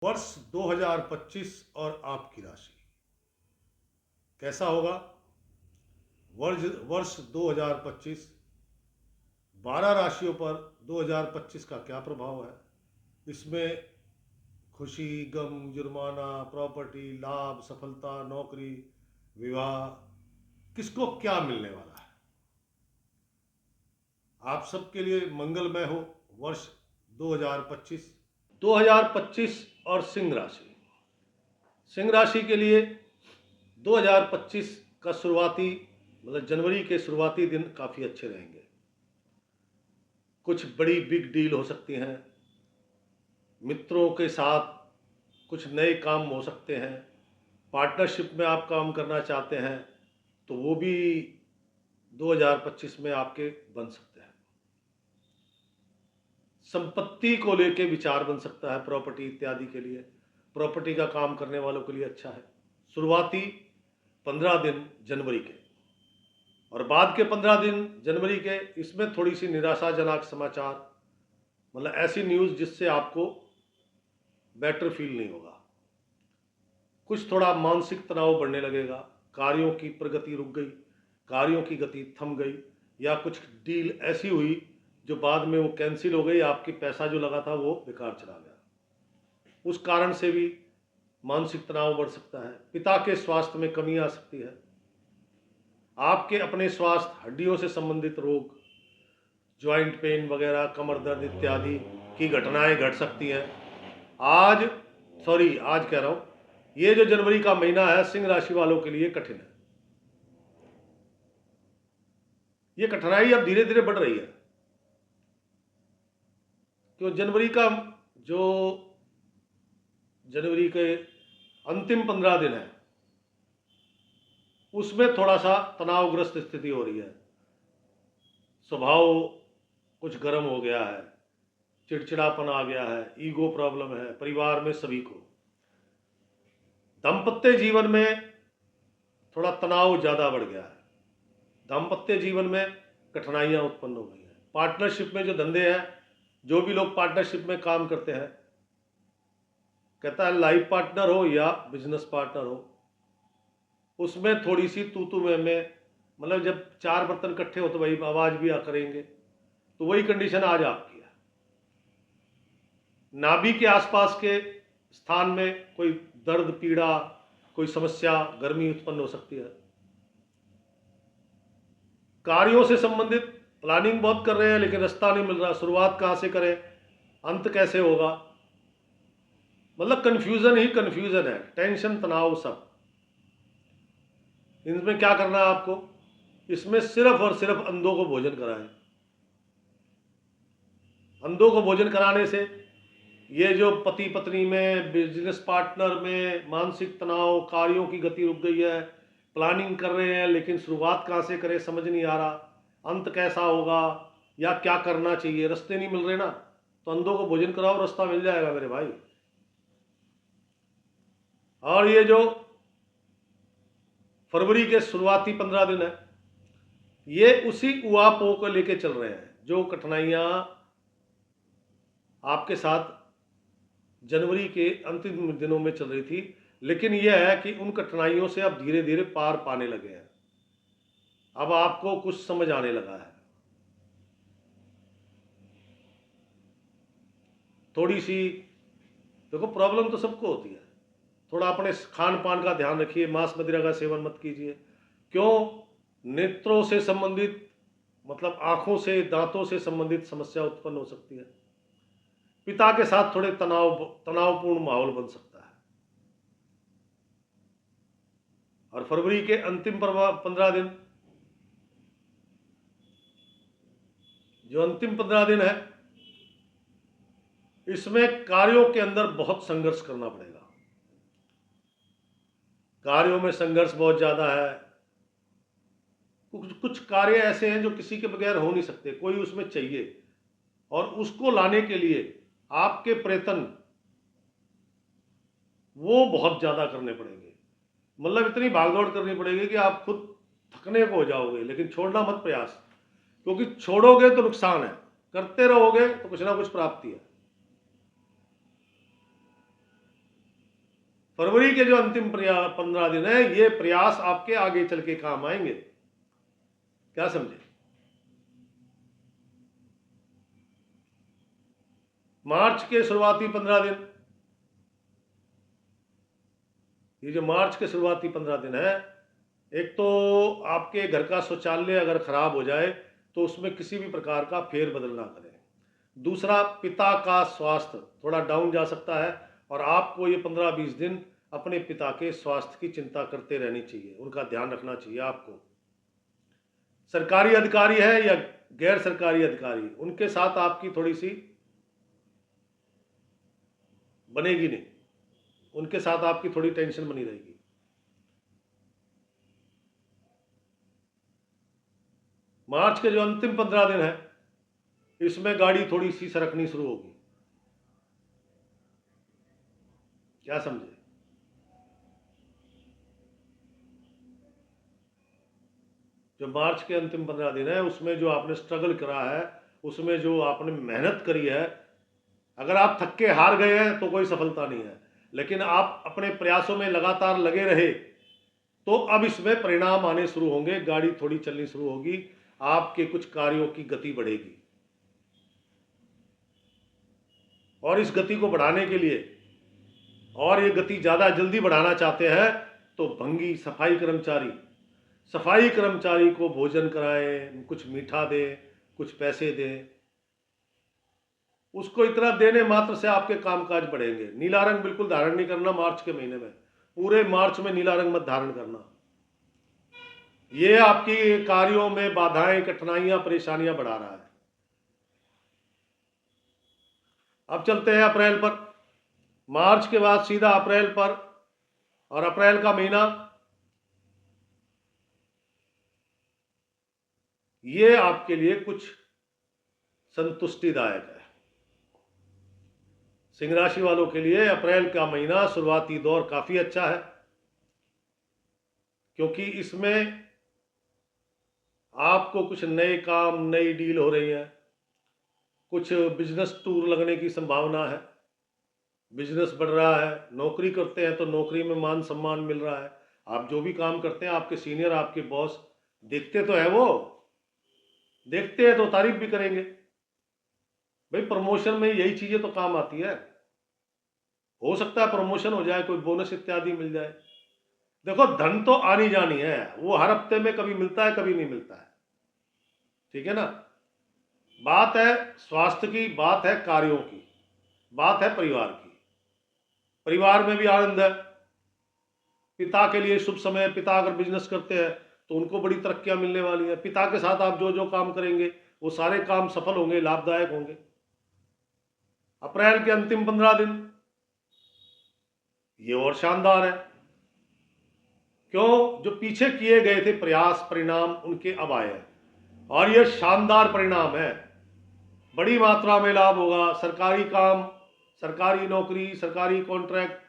वर्ष 2025 और आपकी राशि कैसा होगा। वर्ष 2025 12 राशियों पर 2025 का क्या प्रभाव है। इसमें खुशी, गम, जुर्माना, प्रॉपर्टी, लाभ, सफलता, नौकरी, विवाह, किसको क्या मिलने वाला है। आप सबके लिए मंगलमय हो वर्ष 2025। 2025 और सिंह राशि। सिंह राशि के लिए 2025 का शुरुआती जनवरी के शुरुआती दिन काफ़ी अच्छे रहेंगे। कुछ बड़ी बिग डील हो सकती हैं, मित्रों के साथ कुछ नए काम हो सकते हैं, पार्टनरशिप में आप काम करना चाहते हैं तो वो भी 2025 में आपके बन सकते हैं। संपत्ति को लेके विचार बन सकता है, प्रॉपर्टी इत्यादि के लिए। प्रॉपर्टी का काम करने वालों के लिए अच्छा है। शुरुआती 15 दिन जनवरी के और बाद के 15 दिन जनवरी के, इसमें थोड़ी सी निराशाजनक समाचार, ऐसी न्यूज़ जिससे आपको बेटर फील नहीं होगा। कुछ थोड़ा मानसिक तनाव बढ़ने लगेगा, कार्यों की प्रगति रुक गई, कार्यों की गति थम गई, या कुछ डील ऐसी हुई जो बाद में वो कैंसिल हो गई, आपकी पैसा जो लगा था वो बेकार चला गया। उस कारण से भी मानसिक तनाव बढ़ सकता है। पिता के स्वास्थ्य में कमी आ सकती है। आपके अपने स्वास्थ्य, हड्डियों से संबंधित रोग, ज्वाइंट पेन वगैरह, कमर दर्द इत्यादि की घटनाएं घट सकती हैं। आज कह रहा हूँ, ये जो जनवरी का महीना है सिंह राशि वालों के लिए कठिन है। ये कठिनाई अब धीरे धीरे बढ़ रही है, तो जनवरी के अंतिम 15 दिन है, उसमें थोड़ा सा तनावग्रस्त स्थिति हो रही है। स्वभाव कुछ गर्म हो गया है, चिड़चिड़ापन आ गया है, ईगो प्रॉब्लम है परिवार में सभी को। दाम्पत्य जीवन में थोड़ा तनाव ज़्यादा बढ़ गया है। दाम्पत्य जीवन में कठिनाइयाँ उत्पन्न हो गई हैं। पार्टनरशिप में जो धंधे हैं, जो भी लोग पार्टनरशिप में काम करते हैं, कहता है लाइफ पार्टनर हो या बिजनेस पार्टनर हो, उसमें थोड़ी सी तू में जब 4 बर्तन इकट्ठे हो तो वही आवाज़ भी करेंगे, तो वही कंडीशन आज आपकी है। नाभि के आसपास के स्थान में कोई दर्द, पीड़ा, कोई समस्या, गर्मी उत्पन्न हो सकती है। कार्यों से संबंधित प्लानिंग बहुत कर रहे हैं लेकिन रास्ता नहीं मिल रहा, शुरुआत कहाँ से करें, अंत कैसे होगा, कंफ्यूजन ही कंफ्यूजन है, टेंशन, तनाव सब। इनमें क्या करना है आपको, इसमें सिर्फ और सिर्फ अंधों को भोजन कराएं। अंधों को भोजन कराने से ये जो पति पत्नी में, बिजनेस पार्टनर में मानसिक तनाव, कार्यों की गति रुक गई है, प्लानिंग कर रहे हैं लेकिन शुरुआत कहाँ से करें समझ नहीं आ रहा, अंत कैसा होगा या क्या करना चाहिए, रास्ते नहीं मिल रहे ना, तो अंधों को भोजन कराओ, रास्ता मिल जाएगा मेरे भाई। और ये जो फरवरी के शुरुआती 15 दिन है, ये उसी उहापोह को लेके चल रहे हैं जो कठिनाइयाँ आपके साथ जनवरी के अंतिम दिनों में चल रही थी। लेकिन यह है कि उन कठिनाइयों से अब धीरे धीरे पार पाने लगे हैं। अब आपको कुछ समझ आने लगा है। थोड़ी सी देखो, प्रॉब्लम तो सबको होती है। थोड़ा अपने खान पान का ध्यान रखिए, मांस मदिरा का सेवन मत कीजिए। क्यों? नेत्रों से संबंधित, आंखों से, दांतों से संबंधित समस्या उत्पन्न हो सकती है। पिता के साथ थोड़े तनावपूर्ण माहौल बन सकता है। और फरवरी के अंतिम 15 दिन, जो अंतिम 15 दिन है, इसमें कार्यों के अंदर बहुत संघर्ष करना पड़ेगा। कार्यों में संघर्ष बहुत ज़्यादा है। कुछ कार्य ऐसे हैं जो किसी के बगैर हो नहीं सकते, कोई उसमें चाहिए, और उसको लाने के लिए आपके प्रयत्न वो बहुत ज़्यादा करने पड़ेंगे। इतनी भागदौड़ करनी पड़ेगी कि आप खुद थकने को हो जाओगे, लेकिन छोड़ना मत प्रयास, क्योंकि छोड़ोगे तो नुकसान है, करते रहोगे तो कुछ ना कुछ प्राप्ति है। फरवरी के जो अंतिम 15 दिन है, ये प्रयास आपके आगे चल के काम आएंगे। क्या समझे? मार्च के शुरुआती 15 दिन, ये जो मार्च के शुरुआती 15 दिन है, एक तो आपके घर का शौचालय अगर खराब हो जाए तो उसमें किसी भी प्रकार का फेरबदल ना करें। दूसरा, पिता का स्वास्थ्य थोड़ा डाउन जा सकता है और आपको ये 15-20 दिन अपने पिता के स्वास्थ्य की चिंता करते रहनी चाहिए, उनका ध्यान रखना चाहिए आपको। सरकारी अधिकारी है या गैर सरकारी अधिकारी, उनके साथ आपकी थोड़ी सी बनेगी नहीं, उनके साथ आपकी थोड़ी टेंशन बनी रहेगी। मार्च के जो अंतिम 15 दिन है, इसमें गाड़ी थोड़ी सी सरकनी शुरू होगी। क्या समझे? जो मार्च के अंतिम 15 दिन है, उसमें जो आपने स्ट्रगल करा है, उसमें जो आपने मेहनत करी है, अगर आप थक के हार गए हैं तो कोई सफलता नहीं है, लेकिन आप अपने प्रयासों में लगातार लगे रहे तो अब इसमें परिणाम आने शुरू होंगे, गाड़ी थोड़ी चलनी शुरू होगी, आपके कुछ कार्यों की गति बढ़ेगी। और इस गति को बढ़ाने के लिए, और ये गति ज़्यादा जल्दी बढ़ाना चाहते हैं, तो भंगी सफाई कर्मचारी को भोजन कराएं, कुछ मीठा दें, कुछ पैसे दें। उसको इतना देने मात्र से आपके कामकाज बढ़ेंगे। नीला रंग बिल्कुल धारण नहीं करना मार्च के महीने में, पूरे मार्च में नीला रंग मत धारण करना। ये आपकी कार्यों में बाधाएं, कठिनाइयां, परेशानियां बढ़ा रहा है। अब चलते हैं अप्रैल पर। मार्च के बाद सीधा अप्रैल पर, और अप्रैल का महीना ये आपके लिए कुछ संतुष्टिदायक है। सिंह राशि वालों के लिए अप्रैल का महीना शुरुआती दौर काफी अच्छा है, क्योंकि इसमें आपको कुछ नए काम, नई डील हो रही है, कुछ बिजनेस टूर लगने की संभावना है, बिजनेस बढ़ रहा है। नौकरी करते हैं तो नौकरी में मान सम्मान मिल रहा है। आप जो भी काम करते हैं, आपके सीनियर, आपके बॉस देखते तो है, वो देखते हैं तो तारीफ भी करेंगे। भाई प्रमोशन में यही चीजें तो काम आती है। हो सकता है प्रमोशन हो जाए, कोई बोनस इत्यादि मिल जाए। देखो, धन तो आनी जानी है, वो हर हफ्ते में कभी मिलता है, कभी नहीं मिलता है, ठीक है ना। बात है स्वास्थ्य की, बात है कार्यों की, बात है परिवार की। परिवार में भी आनंद है। पिता के लिए शुभ समय। पिता अगर बिजनेस करते हैं तो उनको बड़ी तरक्कियां मिलने वाली है। पिता के साथ आप जो जो काम करेंगे वो सारे काम सफल होंगे, लाभदायक होंगे। अप्रैल के अंतिम 15 दिन ये और शानदार है। क्यों? जो पीछे किए गए थे प्रयास, परिणाम उनके अब आए हैं, और ये शानदार परिणाम है। बड़ी मात्रा में लाभ होगा। सरकारी काम, सरकारी नौकरी, सरकारी कॉन्ट्रैक्ट,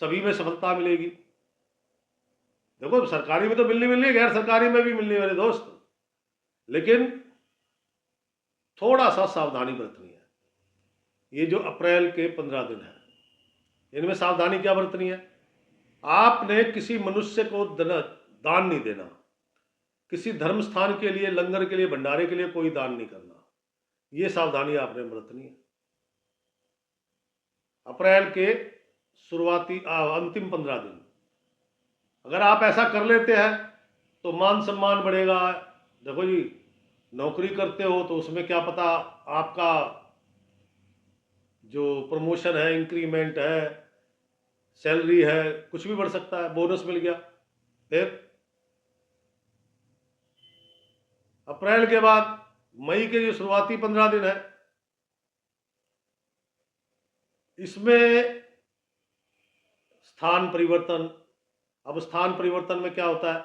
सभी में सफलता मिलेगी। देखो, सरकारी में तो मिलनी, गैर सरकारी में भी मिलनी मेरे दोस्त, लेकिन थोड़ा सा सावधानी बरतनी है। ये जो अप्रैल के 15 दिन है, इनमें सावधानी क्या बरतनी है? आपने किसी मनुष्य को दान नहीं देना, किसी धर्म स्थान के लिए, लंगर के लिए, भंडारे के लिए कोई दान नहीं करना। ये सावधानी आपने बरतनी है। अप्रैल के शुरुआती अंतिम 15 दिन अगर आप ऐसा कर लेते हैं तो मान सम्मान बढ़ेगा। देखो जी, नौकरी करते हो तो उसमें क्या पता आपका जो प्रमोशन है, इंक्रीमेंट है, सैलरी है, कुछ भी बढ़ सकता है, बोनस मिल गया। फिर अप्रैल के बाद मई के जो शुरुआती 15 दिन है, इसमें स्थान परिवर्तन। अब स्थान परिवर्तन में क्या होता है?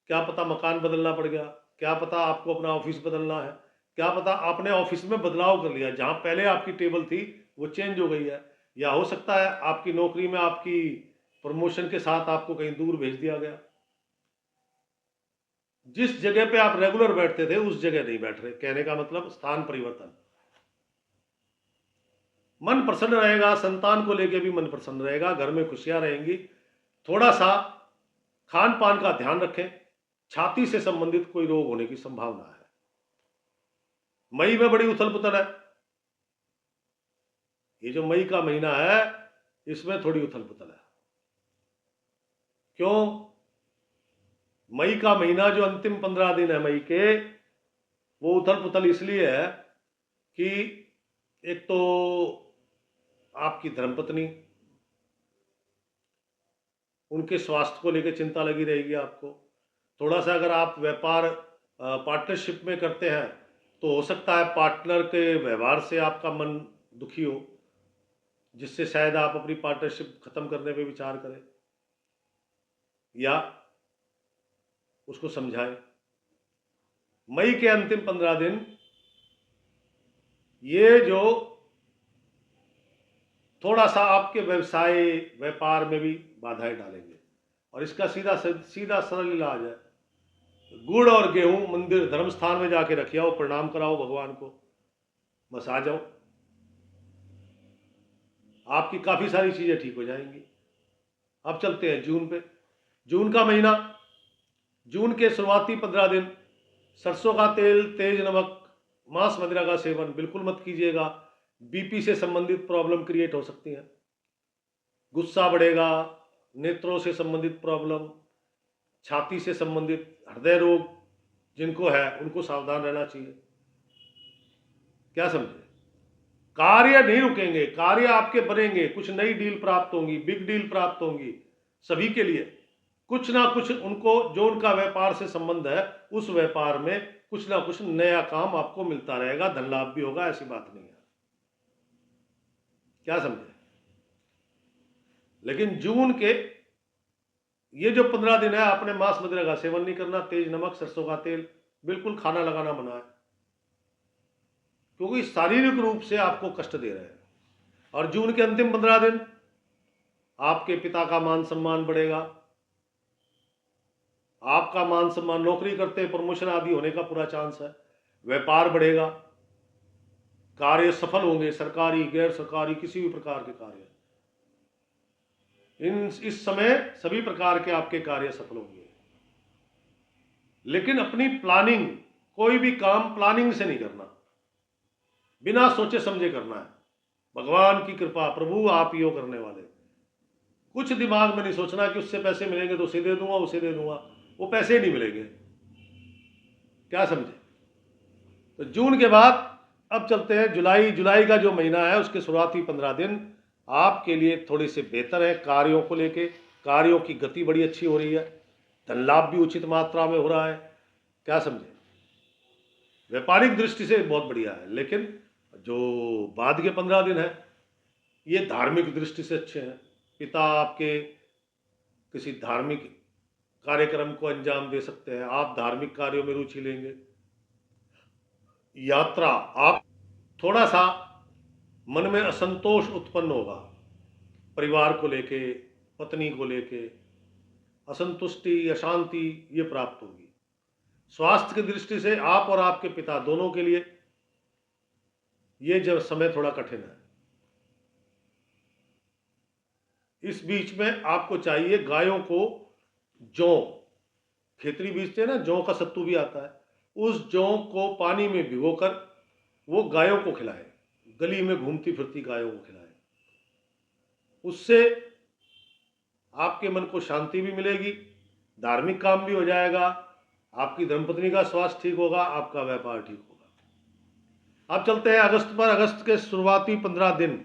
क्या पता मकान बदलना पड़ गया, क्या पता आपको अपना ऑफिस बदलना है, क्या पता आपने ऑफिस में बदलाव कर लिया, जहां पहले आपकी टेबल थी वो चेंज हो गई है। या हो सकता है आपकी नौकरी में आपकी प्रमोशन के साथ आपको कहीं दूर भेज दिया गया। जिस जगह पे आप रेगुलर बैठते थे उस जगह नहीं बैठ रहे, कहने का मतलब स्थान परिवर्तन। मन प्रसन्न रहेगा, संतान को लेके भी मन प्रसन्न रहेगा, घर में खुशियां रहेंगी। थोड़ा सा खान पान का ध्यान रखें, छाती से संबंधित कोई रोग होने की संभावना है। मई में बड़ी उथल पुथल है, ये जो मई का महीना है इसमें थोड़ी उथल पुथल है। क्यों? मई का महीना जो अंतिम 15 दिन है मई के, वो उथल पुथल इसलिए है कि एक तो आपकी धर्मपत्नी, उनके स्वास्थ्य को लेकर चिंता लगी रहेगी आपको। थोड़ा सा अगर आप व्यापार पार्टनरशिप में करते हैं तो हो सकता है पार्टनर के व्यवहार से आपका मन दुखी हो, जिससे शायद आप अपनी पार्टनरशिप खत्म करने पे विचार करें या उसको समझाएं। मई के अंतिम 15 दिन ये जो थोड़ा सा आपके व्यवसाय व्यापार में भी बाधाएं डालेंगे, और इसका सीधा सरल इलाज है, गुड़ और गेहूं मंदिर धर्म स्थान में जाके रखे आओ, प्रणाम कराओ भगवान को, बस आ जाओ, आपकी काफी सारी चीजें ठीक हो जाएंगी। अब चलते हैं जून पे। जून का महीना, जून के शुरुआती 15 दिन सरसों का तेल, तेज नमक, मांस मदिरा का सेवन बिल्कुल मत कीजिएगा। बीपी से संबंधित प्रॉब्लम क्रिएट हो सकती है, गुस्सा बढ़ेगा, नेत्रों से संबंधित प्रॉब्लम, छाती से संबंधित हृदय रोग जिनको है उनको सावधान रहना चाहिए। क्या समझे? कार्य नहीं रुकेंगे, कार्य आपके बनेंगे, कुछ नई डील प्राप्त होंगी, बिग डील प्राप्त होंगी सभी के लिए। कुछ ना कुछ उनको जो उनका व्यापार से संबंध है उस व्यापार में कुछ ना कुछ नया काम आपको मिलता रहेगा, धन लाभ भी होगा, ऐसी बात नहीं है। क्या समझे? लेकिन जून के ये जो 15 दिन है आपने मांस मदिरा का सेवन नहीं करना, तेज नमक, सरसों का तेल बिल्कुल खाना लगाना मना है, क्योंकि शारीरिक रूप से आपको कष्ट दे रहे हैं। और जून के अंतिम 15 दिन आपके पिता का मान सम्मान बढ़ेगा, आपका मान सम्मान, नौकरी करते प्रमोशन आदि होने का पूरा चांस है, व्यापार बढ़ेगा, कार्य सफल होंगे, सरकारी गैर सरकारी किसी भी प्रकार के कार्य, इस समय सभी प्रकार के आपके कार्य सफल होंगे। लेकिन अपनी प्लानिंग, कोई भी काम प्लानिंग से नहीं करना, बिना सोचे समझे करना है। भगवान की कृपा, प्रभु आप ही हो करने वाले। कुछ दिमाग में नहीं सोचना कि उससे पैसे मिलेंगे तो उसे दे दूंगा, उसे दे दूंगा, वो पैसे नहीं मिलेंगे। क्या समझे? तो जून के बाद अब चलते हैं जुलाई। जुलाई का जो महीना है उसके शुरुआती 15 दिन आपके लिए थोड़े से बेहतर है। कार्यों को लेके, कार्यों की गति बड़ी अच्छी हो रही है, धन लाभ भी उचित मात्रा में हो रहा है। क्या समझे? व्यापारिक दृष्टि से बहुत बढ़िया है। लेकिन जो बाद के 15 दिन है ये धार्मिक दृष्टि से अच्छे हैं। पिता आपके किसी धार्मिक कार्यक्रम को अंजाम दे सकते हैं, आप धार्मिक कार्यों में रुचि लेंगे, यात्रा, आप थोड़ा सा मन में असंतोष उत्पन्न होगा, परिवार को लेके, पत्नी को लेके असंतुष्टि, अशांति ये प्राप्त होगी। स्वास्थ्य की दृष्टि से आप और आपके पिता दोनों के लिए ये जब समय थोड़ा कठिन है। इस बीच में आपको चाहिए गायों को जौ, खेतरी बीजते हैं ना, जौ का सत्तू भी आता है, उस जौ को पानी में भिगोकर वो गायों को खिलाएं, गली में घूमती फिरती गायों को खिलाएं। उससे आपके मन को शांति भी मिलेगी, धार्मिक काम भी हो जाएगा, आपकी धर्मपत्नी का स्वास्थ्य ठीक होगा, आपका व्यापार ठीक होगा। अब चलते हैं अगस्त पर। अगस्त के शुरुआती 15 दिन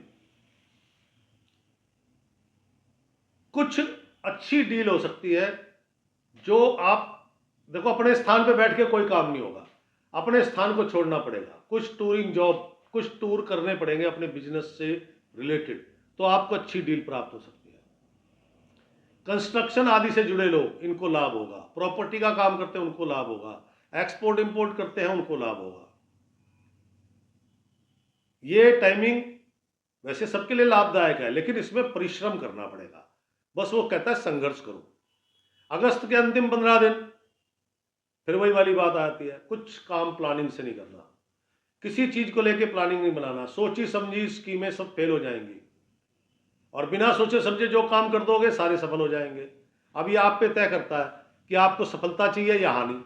कुछ अच्छी डील हो सकती है। जो आप देखो, अपने स्थान पे बैठ के कोई काम नहीं होगा, अपने स्थान को छोड़ना पड़ेगा, कुछ टूरिंग जॉब, कुछ टूर करने पड़ेंगे अपने बिजनेस से रिलेटेड, तो आपको अच्छी डील प्राप्त हो सकती है। कंस्ट्रक्शन आदि से जुड़े लोग, इनको लाभ होगा। प्रॉपर्टी का काम करते हैं उनको लाभ होगा। एक्सपोर्ट इंपोर्ट करते हैं उनको लाभ होगा। ये टाइमिंग वैसे सबके लिए लाभदायक है, लेकिन इसमें परिश्रम करना पड़ेगा। बस वो कहता है संघर्ष करो। अगस्त के अंतिम 15 दिन फिर वही वाली बात आती है, कुछ काम प्लानिंग से नहीं करना, किसी चीज को लेके प्लानिंग नहीं बनाना, सोची समझी स्कीमें सब फेल हो जाएंगी, और बिना सोचे समझे जो काम कर दोगे सारे सफल हो जाएंगे। अब ये आप पे तय करता है कि आपको सफलता चाहिए या हानि।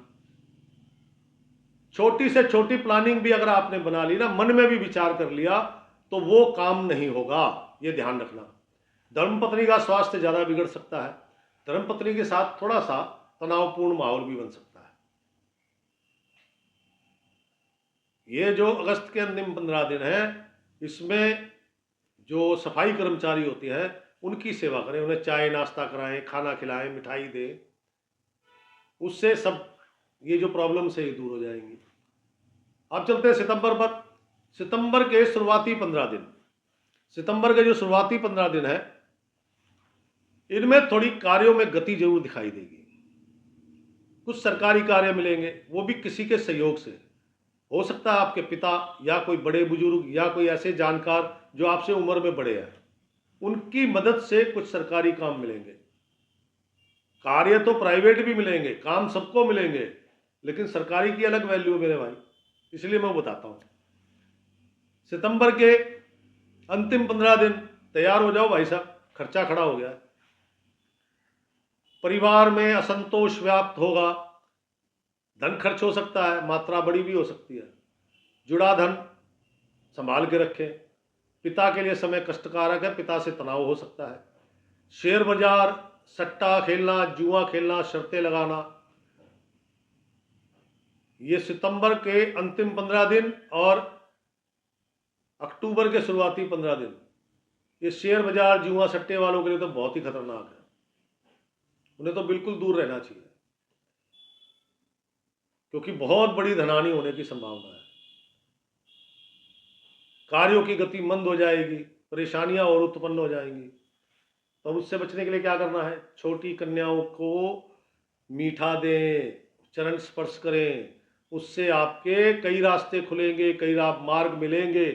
छोटी से छोटी प्लानिंग भी अगर आपने बना ली ना, मन में भी विचार कर लिया, तो वो काम नहीं होगा, ये ध्यान रखना। धर्मपत्नी का स्वास्थ्य ज्यादा बिगड़ सकता है, धर्मपत्नी के साथ थोड़ा सा तनावपूर्ण माहौल भी बन सकता है। ये जो अगस्त के अंतिम 15 दिन है, इसमें जो सफाई कर्मचारी होते हैं उनकी सेवा करें, उन्हें चाय नाश्ता कराएं, खाना खिलाएं, मिठाई दें, उससे सब ये जो प्रॉब्लम से ही दूर हो जाएंगी। अब चलते हैं सितंबर पर। सितंबर के शुरुआती 15 दिन, सितंबर के जो शुरुआती 15 दिन है, इनमें थोड़ी कार्यों में गति जरूर दिखाई देगी। कुछ सरकारी कार्य मिलेंगे, वो भी किसी के सहयोग से। हो सकता है आपके पिता या कोई बड़े बुजुर्ग या कोई ऐसे जानकार जो आपसे उम्र में बड़े हैं, उनकी मदद से कुछ सरकारी काम मिलेंगे। कार्य तो प्राइवेट भी मिलेंगे, काम सबको मिलेंगे, लेकिन सरकारी की अलग वैल्यू है मेरे भाई, इसलिए मैं बताता हूं। सितंबर के अंतिम 15 दिन तैयार हो जाओ भाई साहब, खर्चा खड़ा हो गया है। परिवार में असंतोष व्याप्त होगा, धन खर्च हो सकता है, मात्रा बड़ी भी हो सकती है। जुड़ा धन संभाल के रखें। पिता के लिए समय कष्टकारक है, पिता से तनाव हो सकता है। शेयर बाजार, सट्टा खेलना, जुआ खेलना, शर्तें लगाना, ये सितंबर के अंतिम 15 दिन और अक्टूबर के शुरुआती 15 दिन, ये शेयर बाजार, जुआ, सट्टे वालों के लिए तो बहुत ही खतरनाक है, उन्हें तो बिल्कुल दूर रहना चाहिए, क्योंकि बहुत बड़ी धनहानि होने की संभावना है। कार्यों की गति मंद हो जाएगी, परेशानियां और उत्पन्न हो जाएंगी। तो उससे बचने के लिए क्या करना है? छोटी कन्याओं को मीठा दें, चरण स्पर्श करें, उससे आपके कई रास्ते खुलेंगे, कई मार्ग मिलेंगे,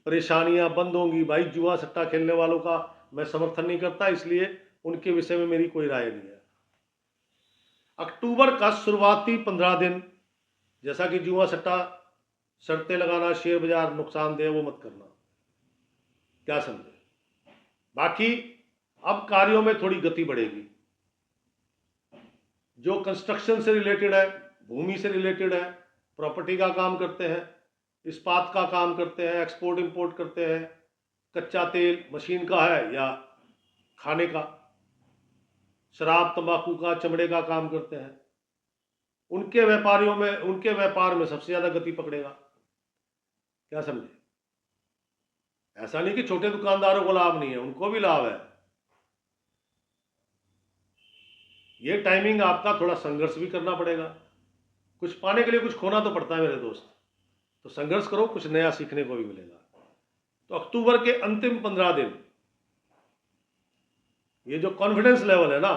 परेशानियां बंद होंगी। भाई जुआ सट्टा खेलने वालों का मैं समर्थन नहीं करता, इसलिए उनके विषय में मेरी कोई राय नहीं है। अक्टूबर का शुरुआती 15 दिन, जैसा कि जुआ सट्टा, शर्तें लगाना, शेयर बाजार नुकसानदेह, वो मत करना, क्या समझे। बाकी अब कार्यों में थोड़ी गति बढ़ेगी। जो कंस्ट्रक्शन से रिलेटेड है, भूमि से रिलेटेड है, प्रॉपर्टी का काम करते हैं, इस्पात का काम करते हैं, एक्सपोर्ट इंपोर्ट करते हैं, कच्चा तेल मशीन का है या खाने का, शराब तंबाकू का, चमड़े का काम करते हैं, उनके व्यापारियों में, उनके व्यापार में सबसे ज्यादा गति पकड़ेगा, क्या समझे। ऐसा नहीं कि छोटे दुकानदारों को लाभ नहीं है, उनको भी लाभ है। ये टाइमिंग आपका थोड़ा संघर्ष भी करना पड़ेगा, कुछ पाने के लिए कुछ खोना तो पड़ता है मेरे दोस्त, तो संघर्ष करो, कुछ नया सीखने को भी मिलेगा। तो अक्टूबर के अंतिम 15 दिन, ये जो कॉन्फिडेंस लेवल है ना,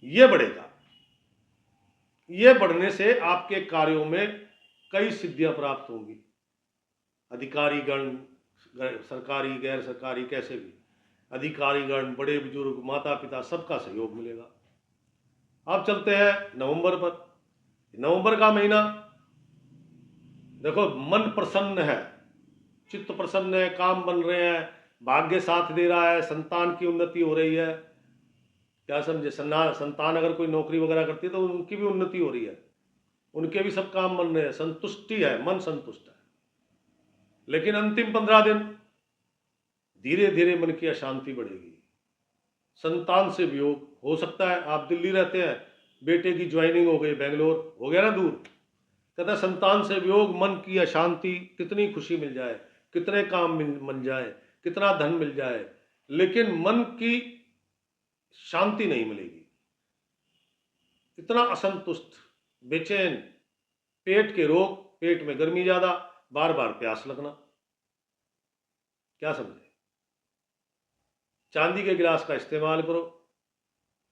ये बढ़ेगा। ये बढ़ने से आपके कार्यों में कई सिद्धियां प्राप्त होंगी। अधिकारीगण, सरकारी गैर सरकारी, कैसे भी अधिकारीगण, बड़े बुजुर्ग, माता पिता, सबका सहयोग मिलेगा। अब चलते हैं नवंबर पर। नवंबर का महीना देखो, मन प्रसन्न है, चित्त प्रसन्न है, काम बन रहे हैं, भाग्य साथ दे रहा है, संतान की उन्नति हो रही है, क्या समझे। संतान अगर कोई नौकरी वगैरह करती है तो उनकी भी उन्नति हो रही है, उनके भी सब काम बन रहे हैं, संतुष्टि है, मन संतुष्ट है। लेकिन अंतिम 15 दिन धीरे धीरे मन की अशांति बढ़ेगी। संतान से वियोग हो सकता है। आप दिल्ली रहते हैं, बेटे की ज्वाइनिंग हो गई, बेंगलोर हो गया ना दूर, कहता संतान से वियोग, मन की अशांति, कितनी खुशी मिल जाए, कितने काम बन जाए, कितना धन मिल जाए, लेकिन मन की शांति नहीं मिलेगी, इतना असंतुष्ट, बेचैन, पेट के रोग, पेट में गर्मी ज्यादा, बार बार प्यास लगना, क्या समझे। चांदी के गिलास का इस्तेमाल करो,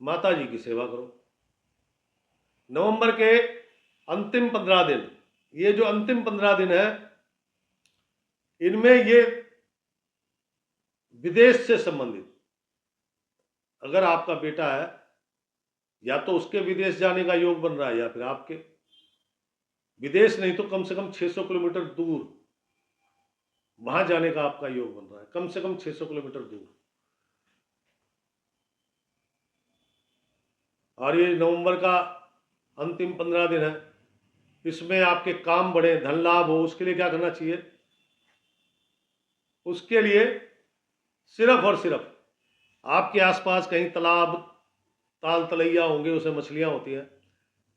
माता जी की सेवा करो। नवंबर के अंतिम 15 दिन, ये जो अंतिम 15 दिन है, इनमें ये विदेश से संबंधित, अगर आपका बेटा है, या तो उसके विदेश जाने का योग बन रहा है, या फिर आपके विदेश नहीं तो कम से कम 600 किलोमीटर दूर वहां जाने का आपका योग बन रहा है, कम से कम 600 किलोमीटर दूर। और ये नवंबर का अंतिम 15 दिन है, इसमें आपके काम बढ़े, धन लाभ हो, उसके लिए क्या करना चाहिए? उसके लिए सिर्फ और सिर्फ आपके आसपास कहीं तालाब, ताल तलैया होंगे, उसमें मछलियां होती हैं,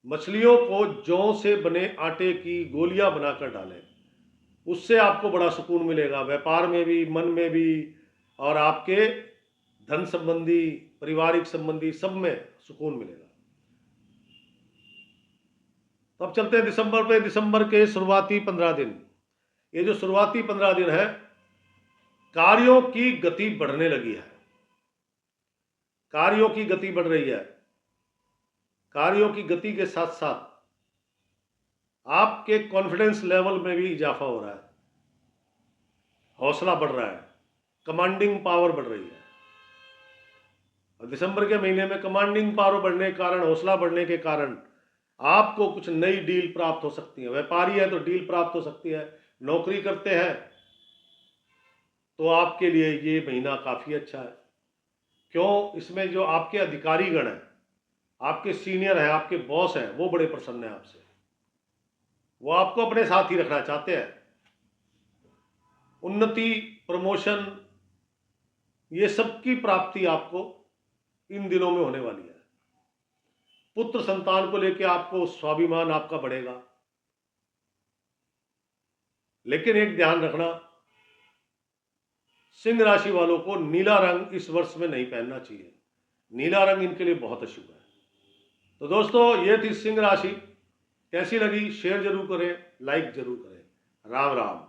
मछलियों को जौ से बने आटे की गोलियां बनाकर डालें, उससे आपको बड़ा सुकून मिलेगा, व्यापार में भी, मन में भी, और आपके धन संबंधी, पारिवारिक संबंधी सब में सुकून मिलेगा। तो अब चलते हैं दिसंबर पे। दिसंबर के शुरुआती 15 दिन, ये जो शुरुआती 15 दिन है, कार्यों की गति बढ़ने लगी है, कार्यों की गति बढ़ रही है। कार्यों की गति के साथ साथ आपके कॉन्फिडेंस लेवल में भी इजाफा हो रहा है, हौसला बढ़ रहा है, कमांडिंग पावर बढ़ रही है। और दिसंबर के महीने में कमांडिंग पावर बढ़ने के कारण, हौसला बढ़ने के कारण आपको कुछ नई डील प्राप्त हो सकती है। व्यापारी है तो डील प्राप्त हो सकती है, नौकरी करते हैं तो आपके लिए ये महीना काफ़ी अच्छा है। क्यों? इसमें जो आपके अधिकारी गण हैं, आपके सीनियर हैं, आपके बॉस हैं, वो बड़े प्रसन्न हैं आपसे, वो आपको अपने साथ ही रखना चाहते हैं। उन्नति, प्रमोशन, ये सब की प्राप्ति आपको इन दिनों में होने वाली है। पुत्र संतान को लेकर आपको स्वाभिमान आपका बढ़ेगा। लेकिन एक ध्यान रखना, सिंह राशि वालों को नीला रंग इस वर्ष में नहीं पहनना चाहिए, नीला रंग इनके लिए बहुत अशुभ है। तो दोस्तों, ये थी सिंह राशि। कैसी लगी शेयर जरूर करें, लाइक जरूर करें। राम राम।